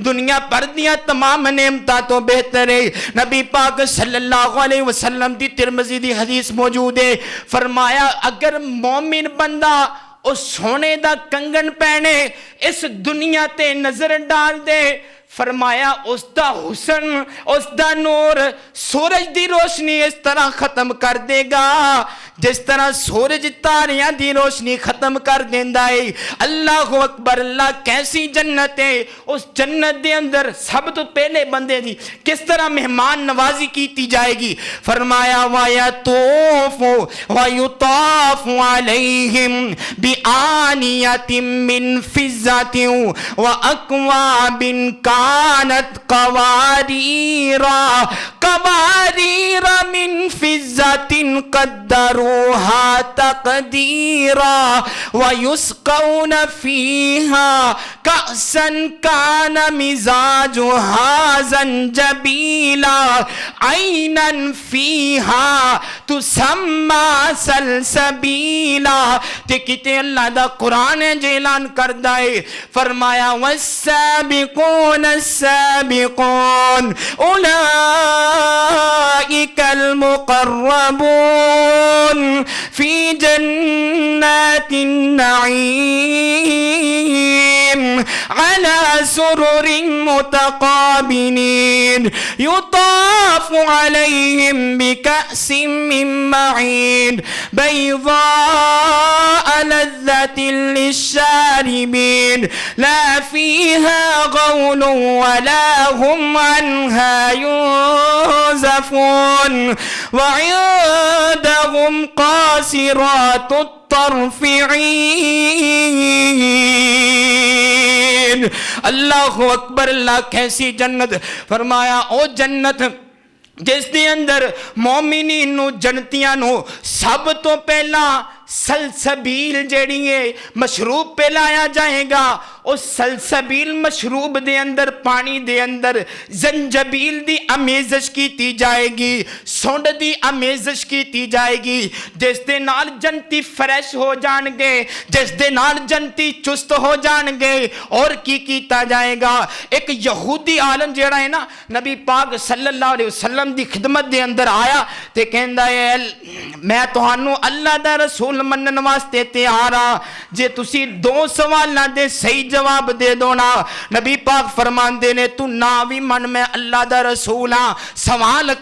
दुनिया भर दियां तमाम नेमतां तो बेहतर है। नबी पाक सल्लल्लाहु अलैहि वसल्लम दी तिरमिज़ी दी हदीस मौजूद है, फरमाया अगर मोमिन बंदा उस सोने दा कंगन पहने इस दुनिया ते नजर डाल दे, फरमाया उसका हुसन उसका नूर सूरज की रोशनी इस तरह खत्म कर देगा जिस तरह सूरज तारियां की रोशनी खत्म कर देंदा है। अल्लाह अकबर, अल्लाह कैसी जन्नत है। उस जन्नत के अंदर सब तो पहले बंदे की किस तरह मेहमान नवाजी की जाएगी। फरमाया वयतूफु वयुताफु अलैहिम बिआनियतिम मिन फिज़्ज़तिन व अक्वाबिन कानत कवारीरा कवारीरा मिन फिज़्ज़तिन कद्दरूहा तक़दीरा व युस्क़ौन फ़ीहा कअसन कान मिज़ाजुहा ज़ंजबीला ऐनन फ़ीहा तुसम्मा सलसबीला। ते किते अल्लाह दा कुरान ऐलान करदा है, फरमाया वस्साबिकून अस्साबिकून उलाइकल मुक़र्रबून फी जन्नातिन नईम अला सुरुरिन मुतक़ाबिलीन युताफ़ु अलैहिम बिकअसिम मिन मईन बैज़ाअ लज़्ज़तिन लिश्शारिबीन ला फ़ीहा गौलुन वला हुम अन्हा युज़फ़ून व इंदहुम क़ासिरातुत तरफ़ीन। अल्लाहु अकबर, अल्लाह कैसी जन्नत। फरमाया ओ जन्नत जिस दे अंदर मोमिनीन नू जन्नतियां नू सब तो पहला सलसबील जेड़ी है मशरूब पिलाया जाएगा। उस सलसबील मशरूब दे अंदर पानी दे अंदर जंजबील दी अमेज़श की जाएगी, सुंड दी अमेज़श की जाएगी, जिस दे नाल जन्नती फ्रेश हो जाएंगे, जिस दे नाल जन्नती चुस्त हो जाएंगे। और की कीता जाएगा, एक यहूदी आलम जेड़ा है ना नबी पाक सल्लल्लाहु अलैहि वसल्लम दी खिदमत दे अंदर आया ते कहंदा है मैं तुहानू अल्लाह दा रसूल मनन वास्ते तैयार हाँ, जे तुसी दो सवालों दे सही जवाब दे दो ना। नबी पाक फरमांदे ने तू ना भी मन मैं अल्लाह दा रसूल हाँ, सवाल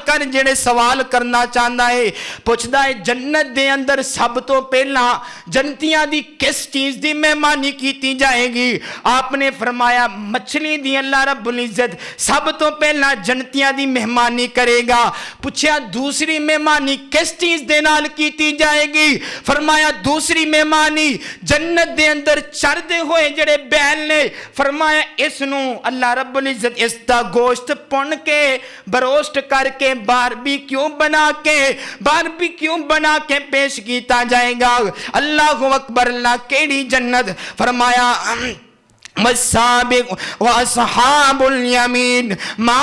कर जेड़े सवाल करना चाहता है। पुछदा है जन्नत दे अंदर सब तो पहला जन्नतियां दी किस चीज दी मेहमानी की जाएगी। आपने फरमाया मछली दी अल्लाह रब्बुल इज्जत सब तो पहला जन्नतियां दी मेहमानी करेगा। पूछया दूसरी मेहमानी किस चीज दे नाल की जाएगी। फरमाया दूसरी मेहमानी जन्नत दे अंदर चरदे हुए जेड़े बैल ने, फरमाया इसनू अल्लाह रब्बुल इज्जत इसका गोश्त पुन के बरोस्ट करके बारबीक्यू बना के पेश किया जाएगा। अल्लाहु अकबर, अल्लाह केड़ी जन्नत। फरमाया वस्साबिक़ व अस्हाबुल यमीन मा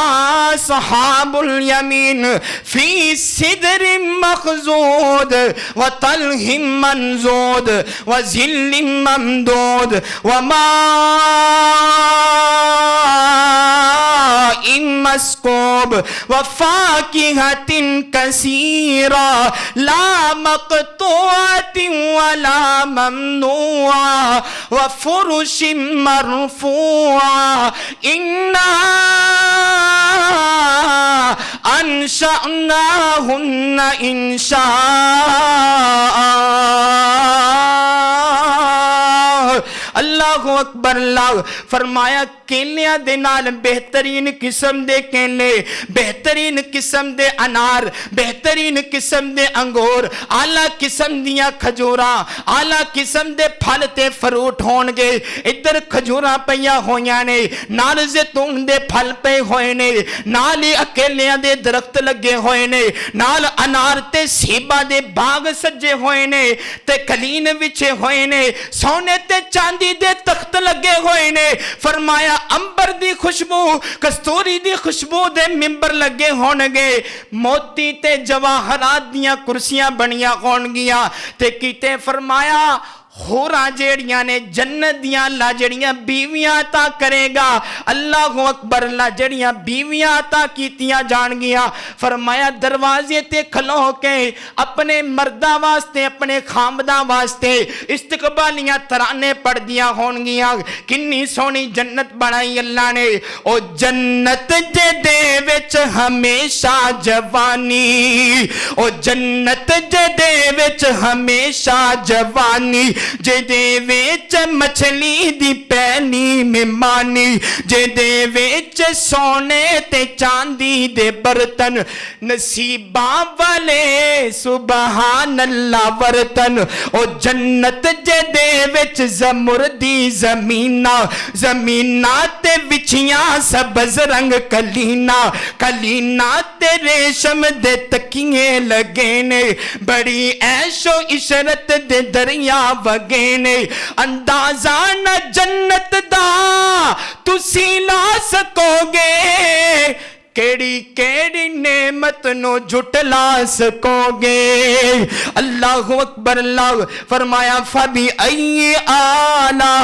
अस्हाबुल यमीन फी सिदरिम मखज़ूद व तलहिम मंज़ूद व ज़िल्लिम ममदूद व माइन मस्कूब व फ़ाकिहतिन कसीरा ला मक़तूअतिन वला ममनूआ व फ़ुरुशिम मरफ़ूआ इन्ना अंशअनाहुन्ना इंशाअ। अल्लाहु अकबर, अल्लाह। फरमाया केलियां दे नाल बेहतरीन किस्म दे केले, बेहतरीन किस्म दे अनार, बेहतरीन किस्म दे अंगूर, आला किस्म दियां खजूरा, आला किस्म दे फल ते फ्रूट होणगे। इधर खजूरा पईयां होईयां ने, नाल ज़ैतून दे फल पे होए ने, नाल ही अकेलियां दे दरख्त लगे होए ने, नाल अनार ते सेबा दे बाग सजे होए ने ते कलीन विछे होए ने, सोने ते चांदी दे तख्त लगे हुए ने। फरमाया अंबर दी खुशबू कस्तूरी दी खुशबू दे मिंबर लगे होणगे, मोती ते जवाहरात दियां कुर्सियां बनिया होणगियां ते कीते। फरमाया होरां जेड़ियां ने जन्नत दियां अल्लाह जेड़ियां बीवियां अता करेगा। अल्लाह अकबर, अल्लाह जेड़ियां बीवियां अता कीतियां जाणगियां, फरमाया दरवाजे ते खलो के अपने मर्दां वास्ते अपने खामदां वास्ते इस्तकबालियां तराने पढ़दियां होणगियां। किन्नी सोहनी जन्नत बनाई अल्लाह ने। ओ जन्नत जे दे विच हमेशा जवानी, ओ जन्नत जे दे विच हमेशा जवानी, जेदे विच मछली दी पहली मेहमानी, जेदे विच सोने ते चांदी दे बर्तन, नसीबा वाले सुबहान अल्लाह वर्तन। ओ जन्नत जेदे विच ज़मुरदी ज़मीना, ज़मीना ते विछियां सब्ज़ रंग कलीना, कलीना ते रेशम दे तकिए लगे ने, बड़ी ऐशो इशरत दे दरिया वगे ने। अंदाजा न जन्नत दा तुसी ला सकोगे, केड़ी केड़ी नेमत नो झुटला सकोगे। अल्लाहु अकबर, अल्लाह फरमाया फबी अय्यि आला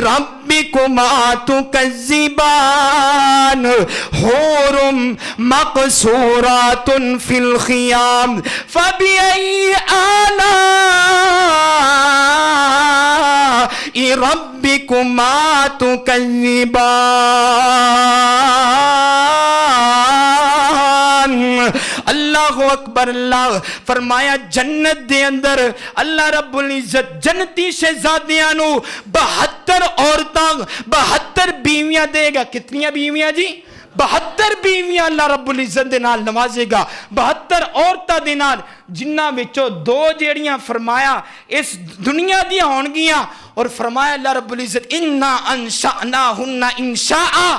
रब्बिकुमा तुकज़्ज़िबान, हुरुम मक़सूरातुन फिल ख़ियाम, फबी अय्यि आला रब्बिकुमा तुकज़्ज़िबान। अल्लाहु अकबर, अल्लाह फरमाया जन्नत दे अंदर अल्लाह रब्बुल इज्जत जन्नती शहजादियां नु 72 औरतां 72 बीवियां देगा। कितनियां बीवियां जी? 72 बीवियां अल्लाह रब्बुल इज्जत दे नाल नवाजेगा। 72 औरतां दे नाल, जिन्हां विचों 2 जेड़ियां फरमाया इस दुनिया दी होणगियां, और फरमाया अल्लाह रब्बुल इज्जत इन्ना अंशाअनाहुन्ना इंशाआ,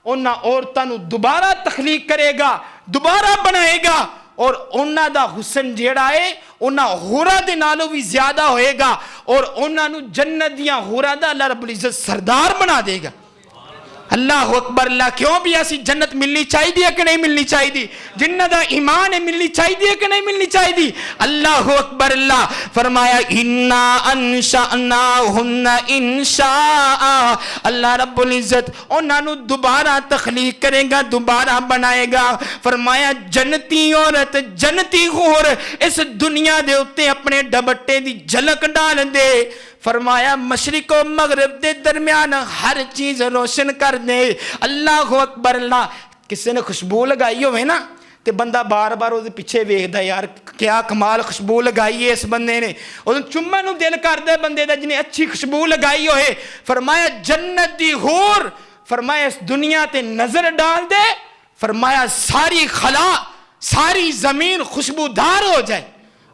उन्हां औरतां नू दोबारा तखलीक करेगा, दोबारा बनाएगा, और उन्हां दा हुसन जेड़ा है उन्हां होरां दे नालों भी ज्यादा होएगा, और उन्हां नू जन्नत दियां होरां दा अल्लाह रब्बुल इज्जत सरदार बना देगा। अल्लाह अकबर, अल्लाह क्यों भी ऐसी जन्नत मिलनी चाहिए कि नहीं मिलनी चाहिए? जिन्ना दा ईमान है मिलनी चाहिए कि नहीं मिलनी चाहिए? अल्लाह अकबर, अल्लाह फरमाया इन्ना अंशाअनाहुन्ना इंशाआ, अल्लाह रब्बुल इज्जत उन्हां दोबारा तखलीक करेगा, दोबारा बनाएगा। फरमाया जन्नती औरत जन्नती होर इस दुनिया दे उत्ते अपने दुपट्टे दी झलक डाल दे, फरमाया मशरिक और मगरब के दरमियान हर चीज रोशन कर दे। अल्लाह अकबर, अल्लाह किसी ने खुशबू लगाई होवे ना तो बंदा बार बार उसके पीछे वेखदा, यार क्या कमाल खुशबू लगाई है इस बंदे ने, उस चुम्मन नूं दिल करदा बंदे दा जिन्हें अच्छी खुशबू लगाई होए। फरमाया जन्नत दी होर, फरमाया इस दुनिया ते नजर डाल दे, फरमाया सारी खला सारी जमीन खुशबूदार हो जाए।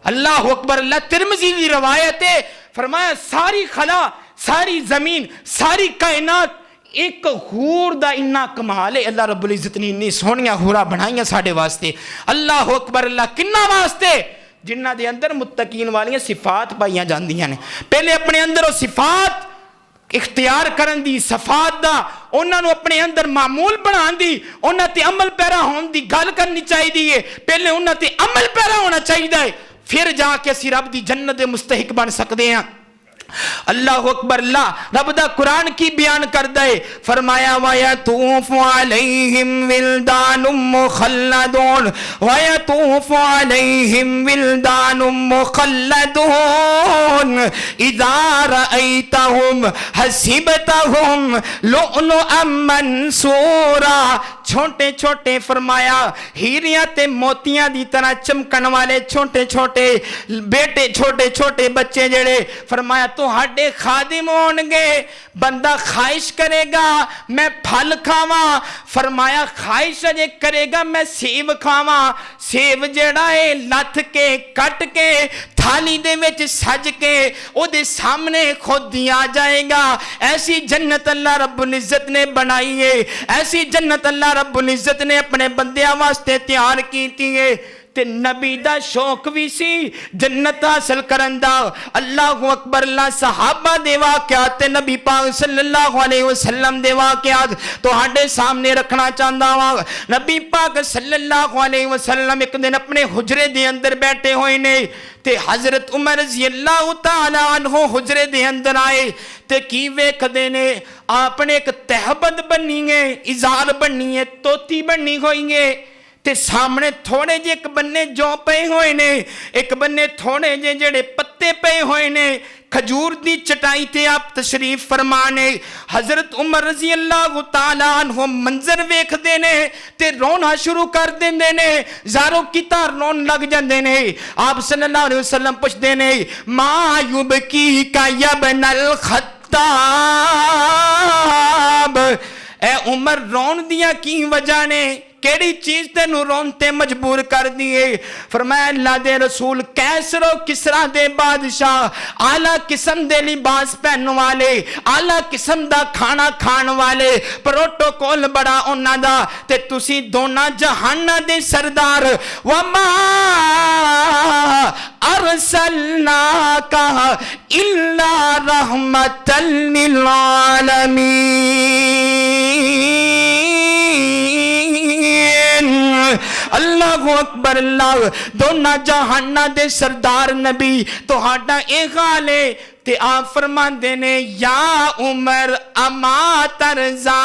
अल्लाह अकबर, अल्लाह तिरमिज़ी की रवायत है, फरमाया सारी खला सारी जमीन सारी कायनात एक हूर दा इन्ना कमाल है। अल्लाह रब्बुल इज्जत ने इन्नी सोहनियां हूरा बनाइयां साडे वास्ते। अल्लाह अकबर, अल्लाह किन्ना वास्ते? जिन्हां दे अंदर मुत्तकीन वालियां सिफात पाईयां जांदियां ने। पहले अपने अंदर वो सिफात इख्तियार करन दी, सफात दा, उन्हां नूं अपने अंदर मामूल बनाउण दी, उन्हां ते अमल पैरा होण दी गल करनी चाहिदी है। पहले उन्हां ते अमल पैरा होना चाहिए है, फिर जाके असीं रब दी जन्नत दे मुस्तहिक बन सकते हैं। अल्लाह अकबर, अल्लाह रब दा कुरान की बयान करदा है, फरमाया वयतूफु अलैहिम विल्दानुम मुखल्लदून, वयतूफु अलैहिम विल्दानुम मुखल्लदून इज़ा रअयतहुम हसिबतहुम लुअलुअम मंसूरा। छोटे छोटे फरमाया हीरियां ते मोतियां दी तरह चमकन वाले छोटे छोटे बेटे, छोटे छोटे बच्चे जेड़े फरमाया तुहाडे खादिम होणगे। बंदा ख्वाहिश करेगा मैं फल खावा, फरमाया ख्वाहिश अजे करेगा मैं सेब खावा। सेब जेड़ा है लथ के कट के थाली दे विच सज के ओदे सामने खुद ही आ जाएगा। ऐसी जन्नत अल्लाह रब्बुल इज्जत ने बनाई है, ऐसी जन्नत अल्लाह रब्बुल इज्जत ने अपने बंदियां वास्ते तैयार की है। ते नबी दा शौक भी सी जन्नत हासिल करन दा। अल्लाहु अकबर। अल्लाह सहाबा दे वाक़यात ते नबी पाक सल्लल्लाहु अलैहि वसल्लम दे वाक़यात तुहाडे सामने रखना चाहता वां। नबी पाक सल्लल्लाहु अलैहि वसल्लम एक दिन अपने हुजरे दे अंदर बैठे हुए ने ते हजरत उमर रज़ी अल्लाह तआला अन्हु हुजरे दे अंदर आए ते की वेखदे ने आपने एक तहबंद बनी है, इजार बनी है, तोती बनी हुई है ते सामने थोड़े जे एक बन्ने जौ पे हुए ने, एक बन्ने थोड़े जे जेड़े पत्ते पे हुए ने। खजूर दी चटाई ते आप तशरीफ फरमाने। हजरत उमर रज़ी अल्लाह तआला अन्हु मंजर वेखदे ने ते रोना शुरू कर देंदे ने, ज़ारो की तार रोन लग जांदे ने। आप सल्लल्लाहु अलैहि वसल्लम पुछदे ने मायूब की का यबनल खत्ताब, ए उमर रोन दिया की वजह ने, केड़ी चीज तेनू रोन ते मजबूर कर दिए। फरमाया अल्लाह दे रसूल कैसरो किसरा दे बादशाह आला किस्म दे लिबास पहनने वाले, आला किस्म दा खाना खान वाले, प्रोटोकॉल बड़ा उन्हां दा ते तुसी दोना जहाना दे सरदार। वमा अरसलना का इल्ला रहमतल लिल आलमीन। अल्लाहु अकबर। अल्लाह दोना जहाना दे सरदार नबी तुहाडा ए हाल है ते आप फरमांदे ने या उमर अमा तरजा,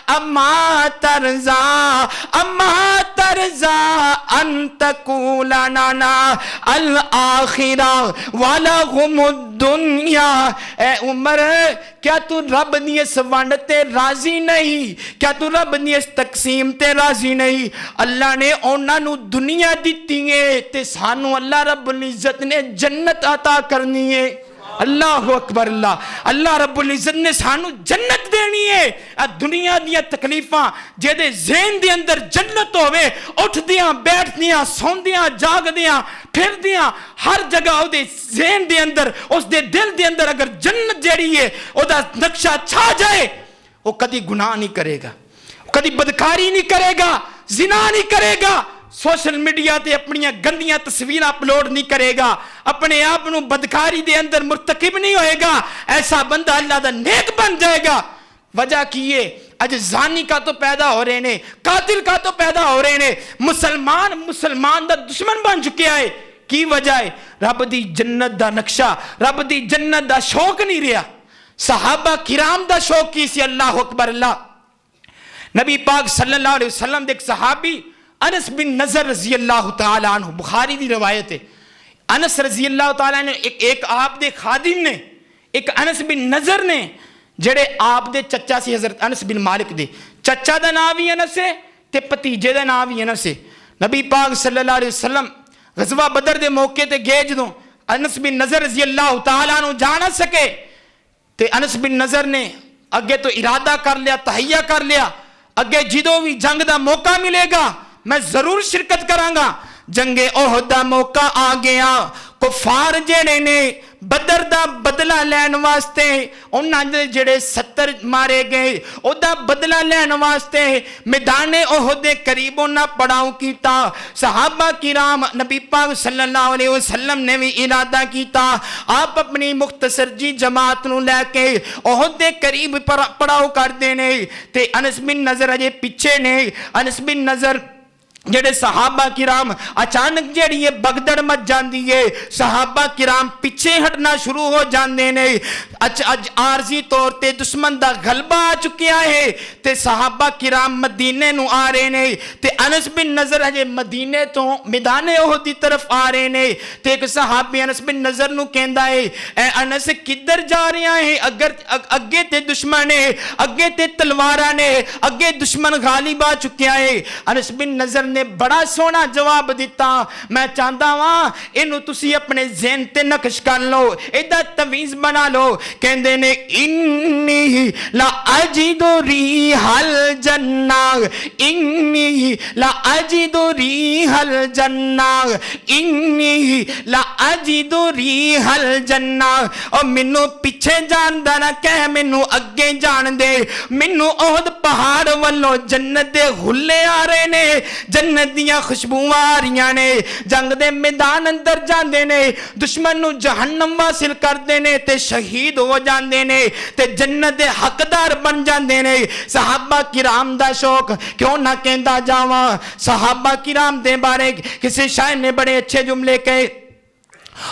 अमा तरजा, अमा तरजा अंतकुलना अल आखिरा वाला दुनिया। ए उमर क्या तू रब दी इस वंड ते राजी नहीं? क्या तू रब दी इस तकसीम ते राजी नहीं? अल्लाह ने उन्हां नू दुनिया दित्ती है ते सानू अल्लाह रब्बुल इज्जत ने जन्नत अता करनी है। अल्लाहु अकबर। अल्लाह रब्बुल इज्जत ने सानू जन्नत देनी है। आ दुनिया दियां तकलीफां जेदे ज़हन दे अंदर जन्नत होवे, उठदियां बैठदियां सौंदियां जागदियां फिरदियां हर जगह उहदे ज़हन दे अंदर उसदे दिल दे अंदर अगर जन्नत जेड़ी है ओदा नक्शा छा जाए, वो कदी गुनाह नहीं करेगा, कदी बदकारी नहीं करेगा, जिना नहीं करेगा, सोशल मीडिया ते अपनियां गंदियां तस्वीर अपलोड नहीं करेगा, अपने आप को बदकारी दे अंदर मुर्तकिब नहीं होएगा। ऐसा बंदा अल्लाह दा नेक बन जाएगा। वजह की है अज जानी का तो पैदा हो रहे ने, कातिल का तो पैदा हो रहे ने, मुसलमान दा दुश्मन बन चुके है। की वजह है? रब दी जन्नत दा नक्शा, रब दी जन्नत दा शौक नहीं रहा। सहाबा किराम दा शौक की सी? अल्लाह अकबर। अल्लाह नबी पाक सल्लल्लाहु अलैहि वसल्लम दे एक सहाबी अनस बिन नजर रजी अल्लाह तआला अन्हु, बुखारी दी रवायत है। अनस रजी अल्लाह तआला ने एक आप दे खादिम ने, एक अनस बिन नजर ने, जेड़े आप दे चचा सी हजरत अनस बिन मालिक दे। चचा दा नाम भी अनस है ते भतीजे दा नाम भी अनस है। नबी पाक सल्लल्लाहु अलैहि वसल्लम गज़वा बदर दे मौके ते गए, जदों अनस बिन नजर रजी अल्लाह तआला अन्हु जा ना सके ते अनस बिन नजर ने अगे तो इरादा कर लिया, तहैया कर लिया, अगे जदों भी जंग दा मौका मिलेगा मैं जरूर शिरकत करांगा। जंगे ओहद दा मौका आ गया। कुफार जेड़े ने बदर दा बदला लैन वास्ते उन्हां दे जेड़े 70 मारे गए ओदा बदला लैन वास्ते मैदाने ओहद दे करीब उन्हां पड़ाव कीता। सहाबा किराम नबी पाक सल्लल्लाहु अलैहि वसल्लम ने भी इरादा कीता, आप अपनी मुख्तसर जी जमात नूं लैके ओहद दे करीब पड़ाव कर देने ते अनस बिन नजर अजे पिछे ने। अनस बिन नजर जेड़े सहाबा किराम अचानक जेड़ी है बगदड़ मच जाती है, सहाबा किराम पिछे हटना शुरू हो जाते ने। अज आरजी तौर ते दुश्मन दा गलबा आ चुकिया है ते सहाबा किराम मदीने नू आ रहे ने ते अनस बिन नजर हजे मदीने तो मैदाने ओहद दी तरफ आ रहे ने ते एक सहाबी अनस बिन नजर नू कहंदा है, ए अनस किधर जा रहा है? अगर अगे ते दुश्मन है, अगे ते तलवारां ने, अगे दुश्मन गालिब आ चुकिया है। अनस बिन नजर ने बड़ा सोहना जवाब दिता, मैं चाहता वां इनू तुसी अपने ज़हन ते नक्श कर लो, इदा तवीज बना लो। कहंदे ने इन्नी ला अजिदु रिहल जन्ना, इन्नी ला अजिदु रिहल जन्ना, इन्नी ला अजिदु रिहल जन्ना। और मैनू पिछे जान दा ना कह, मैनू अगे जान दे। मैनू ओहद पहाड़ वालों जन्नत दे हुल्ले आ रहे ने, जन्नत दियां खुशबूआं आ रही ने, जंग दे मैदान अंदर जाते ने, दुश्मन नूं जहन्नम हासिल करते ने ते शहीद हो जाते ने ते जन्नत दे हकदार बन जाते ने। सहाबा किराम दा शौक क्यों ना कहंदा जावां। सहाबा किराम दे बारे किसी शायर ने बड़े अच्छे जुमले कहे,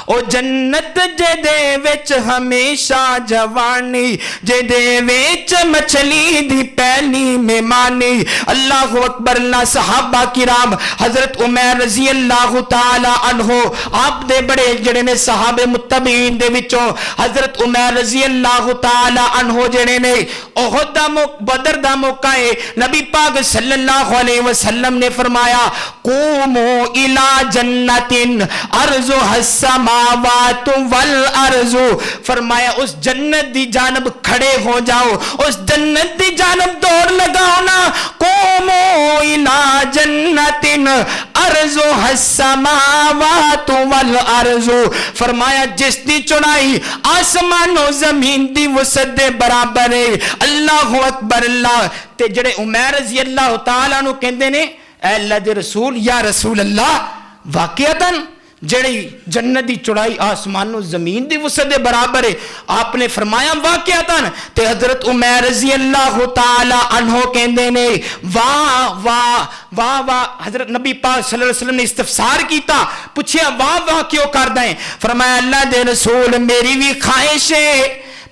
ओ जन्नत जेदे विच हमेशा जवानी, जेदे विच मछली दी पहली मेहमानी। अल्लाहु अकबर। अल्लाह सहाबा किराम हजरत उमर रजी अल्लाह तआला अन्हो आप दे बड़े जड़े ने सहाबे मुत्तबीन दे विचों हजरत उमर रजी अल्लाह तआला अन्हो जड़े ने ओहद दा बदर दा मौका है, नबी पाक सल्लल्लाहु अलैहि वसल्लम ने फरमाया कुमू इला जन्नतिन अर्ज़ु हस्समावातु वल अर्ज़ु, फरमाया उस जन्नत दी जानब खड़े हो जाओ, उस जन्नत दी जानब दौड़ लगाओ ना। कुमू इला जन्नतिन अर्ज़ु हस्समावातु वल अर्ज़ु, फरमाया जिसदी चौड़ाई आसमानो जमीन दी वसअत दे बराबर है। अल्लाहु अकबर। अल्लाह ते जड़े उमर रज़ी अल्लाह तआला नु कहंदे ने ऐ अल्लाह दे रसूल या रसूल अल्लाह, वाकईतन जड़ी जन्नत की चौड़ाई आसमानों जमीन की वसअत के बराबर है। आपने फरमाया वाकईतन ते हजरत उमर रज़ी अल्लाह तआला अन्हो कहंदे ने वाह वाह वाह वाह। हजरत नबी पाक सल्लल्लाहु अलैहि वसल्लम ने इस्तफसार किया, पूछया वाह वाह क्यों करदा है। फरमाया अल्लाह दे रसूल मेरी भी ख्वाहिश है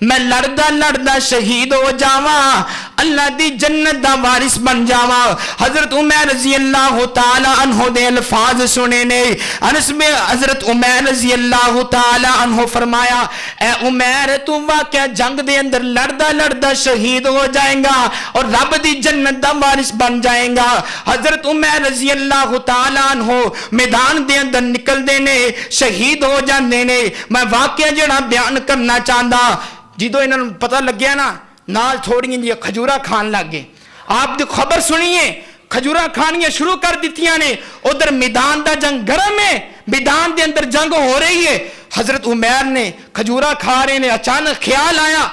मैं लड़दा लड़दा शहीद हो जावा, अल्लाह दी जन्नत दा वारिस बन जावा। हजरत उमर रज़ी अल्लाह तआला अन्हो दे अल्फाज सुने ने। अनस में हजरत उमर रज़ी अल्लाह तआला अन्हो फरमाया ए उमर तू वाकया जंग दे अंदर लड़दा लड़दा शहीद हो जाएगा और रब दी जन्नत दा वारिस बन जाएगा। हजरत उमर रज़ी अल्लाह तआला अन्हो मैदान दे अंदर निकलदे ने, शहीद हो जाते ने। मैं वाकया जड़ा बयान करना चाहता, जो इन्होंने पता लग्या ना नाल थोड़ी जी खजूरा खान लग गए। आप दी खबर सुनिए, खजूरा खानियां शुरू कर दित्तियां ने। उधर मैदान दा जंग गर्म है, मैदान दे अंदर जंग हो रही है। हजरत उमर ने खजूरा खा रहे ने, अचानक ख्याल आया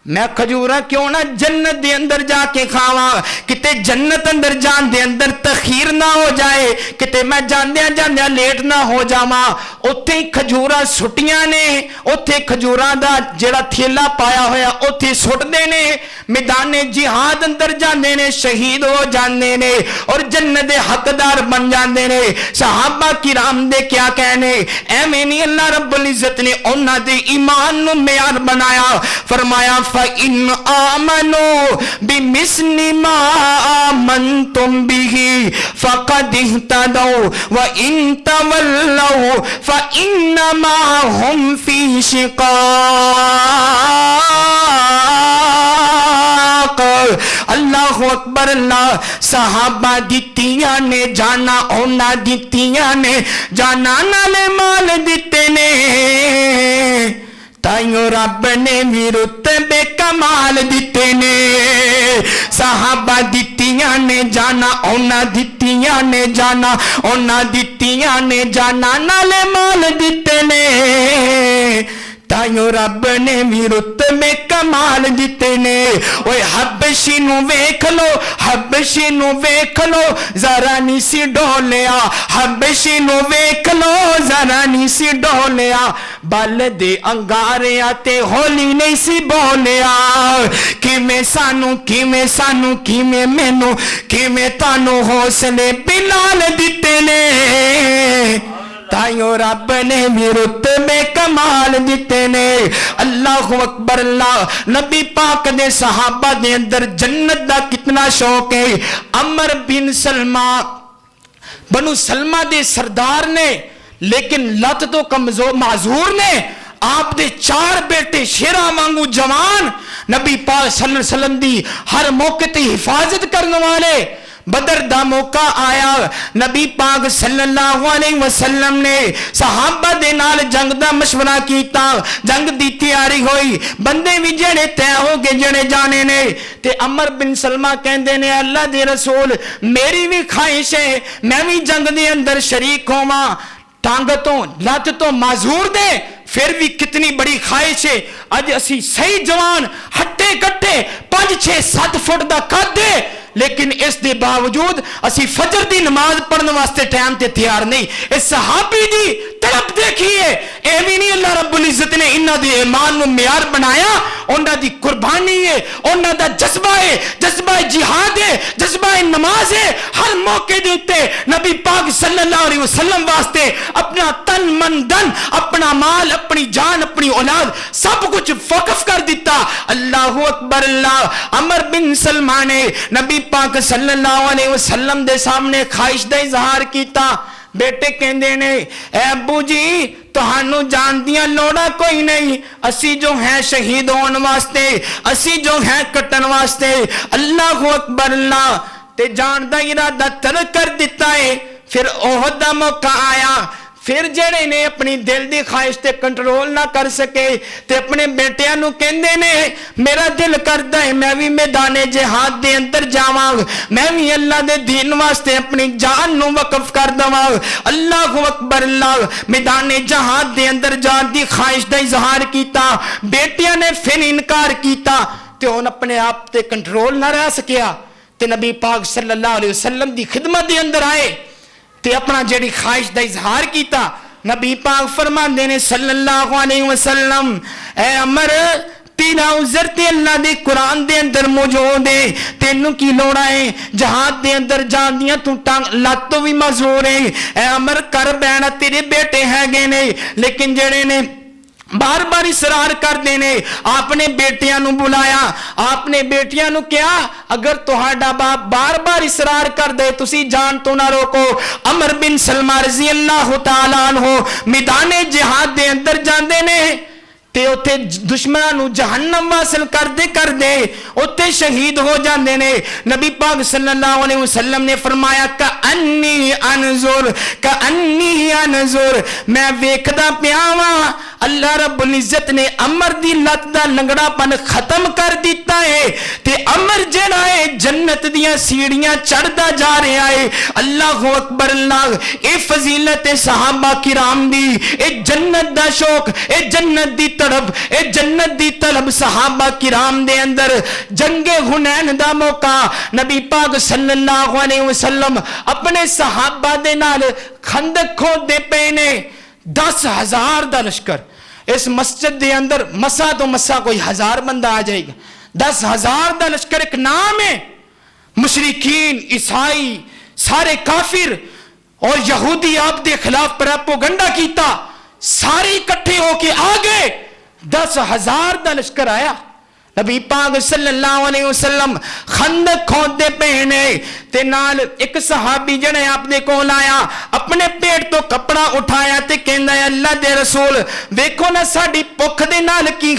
मैं खजूरा क्यों ना जन्नत दे अंदर जाके खावा, किते जन्नत अंदर जान दे अंदर तखीर ना हो जाए, किते मैं जांदिया जांदिया लेट ना हो जावा। उत्थे खजूरा सुटियां ने, उत्थे खजूरा दा जेड़ा थैला पाया होया उत्थे सुटदे ने, मैदाने जिहाद अंदर जांदे ने, शहीद हो जांदे ने और जन्नत दे हकदार बन जांदे ने। सहाबा किराम दे क्या कहने, एवें नहीं अल्लाह रब्बुल इज्जत ने उन्हां दे ईमान नु मेयार बनाया। फरमाया इन आमनो बिमिस्लि मा आमनतुम बिही फक़द इह्तदौ व इन तवल्लौ फ़इन्नमा हुम फ़ी शिक़ाक़। अल्लाहु अकबर। अल्लाह सहाबा दित्तियां ने जाना, ओना दित्तियां ने जाना, नाले माल दिते ने, ताइयों रब ने भी रुतबे कमाल दिते ने। सहाबा दित्तियां ने जाना, ओना दित्तियां ने जाना, ओना दित्तियां ने जाना, नाले माल दिते ने, ताइयों रब ने भी रुतबे कमाल दिते ने। ओए हबशी नू वेख लो, हबशी नू वेख लो जरा नी सी डोलिया, हबशी नू वेख लो जरा नी सी डोलिया, बल दे अंगारिया ते होली नहीं सी बोलिया। किवें सानू किवें सानू किवें मैनू किवें तानू हौसले बिलाल दिते ने, ताइयों रब ने भी रुतबे कमाल दिते ने। अल्लाहु अकबर। अल्लाह नबी पाक दे सहाबा दे अंदर जन्नत दा कितना शौक है। अमर बिन सलमा बनु सलमा दे सरदार ने, लेकिन लत तो कमजोर माजूर ने। आप दे 4 बेटे शेरा वांगू जवान, नबी पाक सल्लल्लाहु अलैहि वसल्लम दी हर मौके ते हिफाजत करने वाले। बदर दा मौका आया, नबी पाक सल्लल्लाहु अलैहि वसल्लम ने सहाबा दे नाल जंग दा मशवरा कीता, जंग दी तैयारी होई, बंदे भी जेड़े तय हो गए जड़े जाने ने। ते अमर बिन सलमा कहंदे ने अल्लाह दे रसूल मेरी भी ख्वाहिश है मैं भी जंग दे अंदर शरीक होवां, टांग तो लत तो माजूर दे फिर भी कितनी बड़ी ख्वाहिश है। अज असी सही जवान हट्टे कट्टे 5 6 7 फुट दा कद है, लेकिन इस दे बावजूद असी फजर दी नमाज पढ़ने वास्ते टाइम ते तैयार नहीं। इस सहाबी दी तड़प देखिए, ये भी नहीं अल्लाह रब्बुल इज्जत ने इन्हां दे ईमान नूं मियार बनाया, उन्हां दी कुर्बानी है, उन्हां दा जज्बा है, जज्बा जिहाद है, जज्बा नमाज है। हर मौके दे उत्ते नबी पाक सल्लल्लाहु अलैहि वसल्लम वास्ते अपना तन मन धन, अपना माल, अपनी जान, अपनी औलाद सब कुछ वक्फ कर दिता। अल्लाहु अकबर अल्लाह। अमर बिन सलमा ने नबी पाक सल्लल्लाहु अलैहि वसल्लम दे सामने ख्वाहिश दा इजहार किया। बेटे कहते ने ए अब्बू जी तुहानू जान दियां लोड़ा कोई नहीं, असी जो है शहीद होने वास्ते, असी जो है कटन वास्ते। अल्लाहु अकबर अल्लाह। ते जान दा इरादा तरक कर दिता है। फिर ओहद दा मौका आया, फिर जेड़े ने अपनी दिल की ख्वाहिश ते कंट्रोल ना कर सके ते अपने बेटियां नू कहंदे ने मेरा दिल करदा है मैं भी मैदाने जिहाद दे अंदर जावांग, मैं भी अल्लाह दे दीन वास्ते अपनी जान नू वक्फ कर दवांग। अल्लाहु अकबर अल्लाह। मैदाने जिहाद दे अंदर जान दी ख्वाहिश दा इजहार कीता, बेटियां ने फिर इनकार कीता ते हुण अपने आप ते कंट्रोल ना रह सकिया ते नबी पाक सल्लल्लाहु अलैहि वसल्लम दी खिदमत दे अंदर आए ते अपना जेड़ी ख्वाहिश दा इजहार किया। नबी पाक फरमांदे ने सल्लल्लाहु अलैहि वसल्लम ए अमर तेरा उज़र ते अल्लाह दे कुरान दे अंदर मौजूद है, तेनू की लोड़ा है जहाद दे अंदर जान दियां तू लत तो भी मजबूर है। ए अमर कर बैना तेरे बेटे हैगे ने, लेकिन जेड़े ने बार बार इसरार करते ने। आपने बेटियां नू बुलाया, आपने बेटियां नू क्या अगर तुहाडा बाप बार बार इसरार कर दे तुसी जान तो ना रोको। अमर बिन सलमा रजी अल्लाह तआला अन्हु मैदाने जिहाद दे अंदर जांदे ने ते उत्थे दुश्मनां नू जहन्नम वासल करदे करदे उत्थे शहीद हो जांदे ने। नबी पाक सल्लल्लाहु अलैहि वसल्लम ने फरमाया का अन्नी अनजुर, मैं वेखदा पिया वां अल्लाह रब्बुल इज्जत ने अमर दी लत दा लंगड़ापन खत्म कर दिता है ते अमर जेड़ा है जन्नत दियां सीढ़ियां चढ़दा जा रहा है। अल्लाहु अकबर अल्लाह। ए फजीलत सहाबा किराम दी, ए जन्नत दा शौक, ए जन्नत दी तड़प, ए जन्नत दी तलब सहाबा किराम दे अंदर। जंगे हुनैन दा मौका नबी पाक सल्लल्लाहु अलैहि वसल्लम अपने सहाबा दे नाल खंदक खोदे पे ने। 10,000 दा लश्कर इस मस्जिद के अंदर मसा तो मसा कोई 1000 बंदा आ जाएगा। 10,000 दा लश्कर एक नाम है। मुशरिकीन, ईसाई, सारे काफिर और यहूदी आप दे खिलाफ प्रोपेगेंडा कीता, सारे इकट्ठे होके आ गए। 10,000 दा लश्कर आया। नबी पाक सल्लल्लाहु अलैहि वसल्लम खंदक खोदते पे ने ते नाल एक सहाबी जने आपने कोल आया, अपने पेट तो कपड़ा उठाया ते कहंदा है अल्लाह दे रसूल वेखो ना साडी भुख दे नाल की